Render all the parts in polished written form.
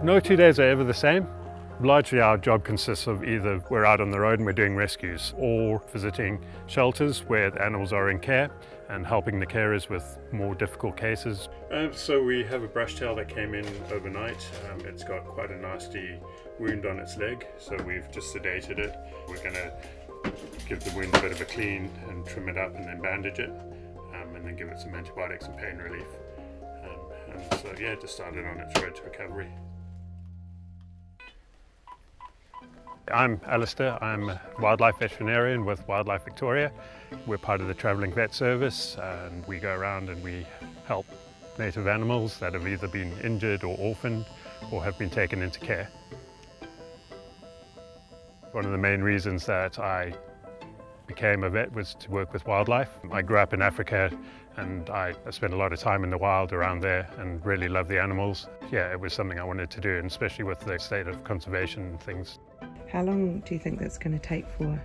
No 2 days are ever the same. Largely our job consists of either we're out on the road and we're doing rescues, or visiting shelters where the animals are in care and helping the carers with more difficult cases. So we have a brush tail that came in overnight. It's got quite a nasty wound on its leg, so we've just sedated it. We're going to give the wound a bit of a clean and trim it up and then bandage it, and then give it some antibiotics and pain relief. And so yeah, just started on its road to recovery. I'm Alistair, I'm a wildlife veterinarian with Wildlife Victoria. We're part of the Travelling Vet Service, and we go around and we help native animals that have either been injured or orphaned or have been taken into care. One of the main reasons that I became a vet was to work with wildlife. I grew up in Africa and I spent a lot of time in the wild around there and really love the animals. Yeah, it was something I wanted to do, and especially with the state of conservation and things. How long do you think that's going to take for?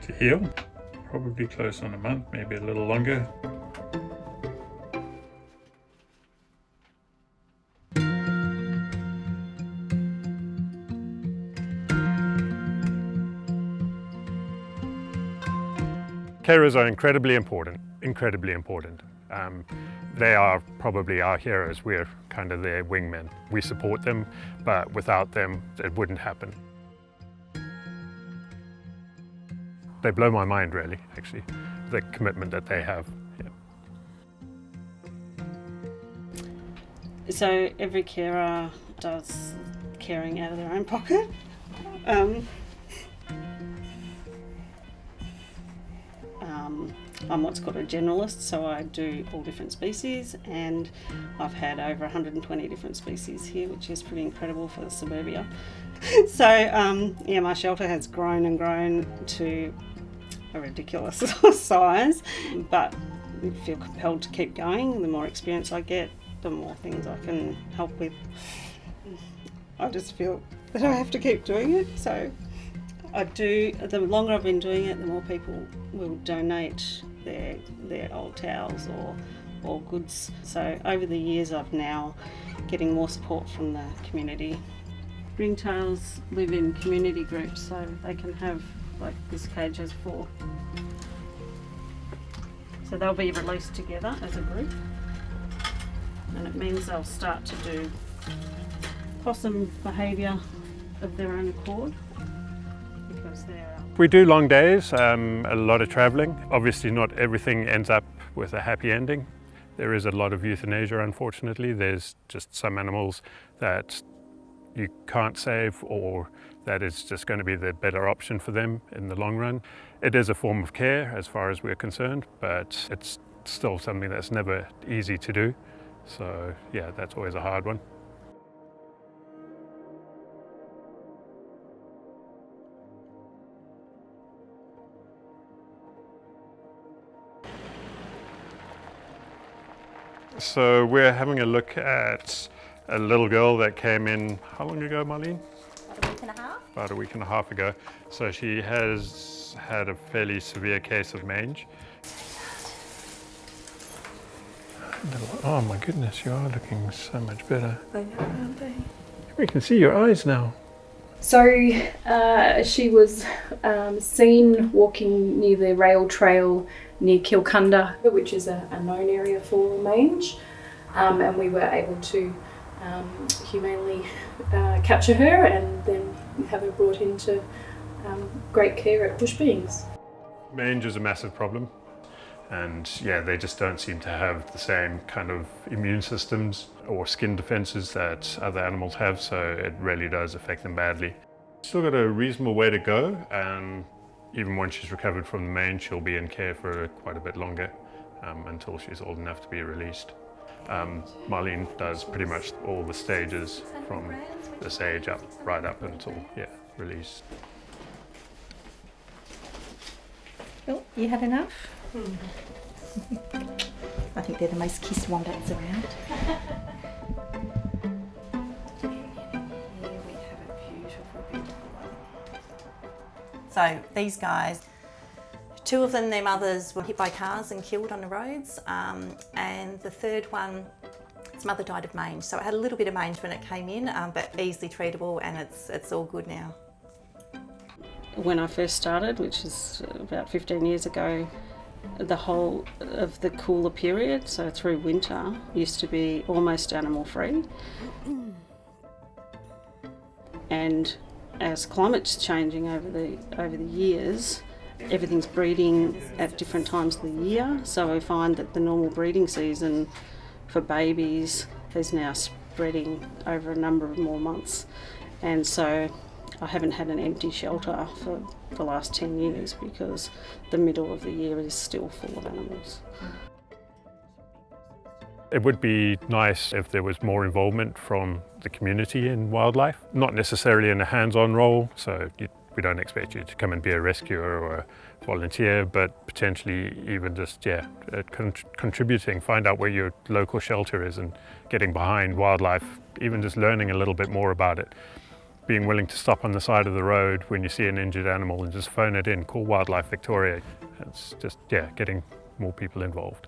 To heal? Probably close on a month, maybe a little longer. Carers are incredibly important, incredibly important. They are probably our heroes. We're kind of their wingmen. We support them, but without them, it wouldn't happen. They blow my mind, really, actually, the commitment that they have. Yeah. So every carer does caring out of their own pocket. I'm what's called a generalist, so I do all different species, and I've had over 120 different species here, which is pretty incredible for the suburbia. So yeah, my shelter has grown and grown to a ridiculous size, but I feel compelled to keep going. The more experience I get, the more things I can help with. I just feel that I have to keep doing it, so I do. The longer I've been doing it, the more people will donate their old towels or goods. So over the years, I've now getting more support from the community. Ringtails live in community groups, so they can have, like this cage has 4. So they'll be released together as a group, and it means they'll start to do possum behaviour of their own accord. We do long days, a lot of travelling. Obviously not everything ends up with a happy ending. There is a lot of euthanasia, unfortunately. There's just some animals that you can't save, or that is just going to be the better option for them in the long run. It is a form of care as far as we're concerned, but it's still something that's never easy to do. So yeah, that's always a hard one. So we're having a look at a little girl that came in, how long ago, Marlene? About a week and a half. About a week and a half ago. So she has had a fairly severe case of mange. Oh my goodness, you are looking so much better. They know, aren't they? We can see your eyes now. So she was seen walking near the rail trail near Kilcunda, which is a known area for mange, and we were able to humanely capture her and then have her brought into great care at Bush Beings. Mange is a massive problem, and yeah, they just don't seem to have the same kind of immune systems or skin defenses that other animals have, so it really does affect them badly. Still got a reasonable way to go, and even once she's recovered from the mange, she'll be in care for quite a bit longer, until she's old enough to be released. Marlene does pretty much all the stages from this age up, right up until, yeah, release. Oh, you had enough? I think they're the most kissed wombats around. So these guys, 2 of them, their mothers were hit by cars and killed on the roads, and the third one, its mother died of mange, so it had a little bit of mange when it came in, but easily treatable, and it's all good now. When I first started, which is about 15 years ago, the whole of the cooler period, so through winter, used to be almost animal free. And as climate's changing over the years, everything's breeding at different times of the year, so we find that the normal breeding season for babies is now spreading over a number of more months. And so I haven't had an empty shelter for the last 10 years because the middle of the year is still full of animals. It would be nice if there was more involvement from the community in wildlife, not necessarily in a hands-on role, so we don't expect you to come and be a rescuer or a volunteer, but potentially even just, contributing, find out where your local shelter is and getting behind wildlife, even just learning a little bit more about it. Being willing to stop on the side of the road when you see an injured animal and just phone it in, call Wildlife Victoria. It's just, getting more people involved.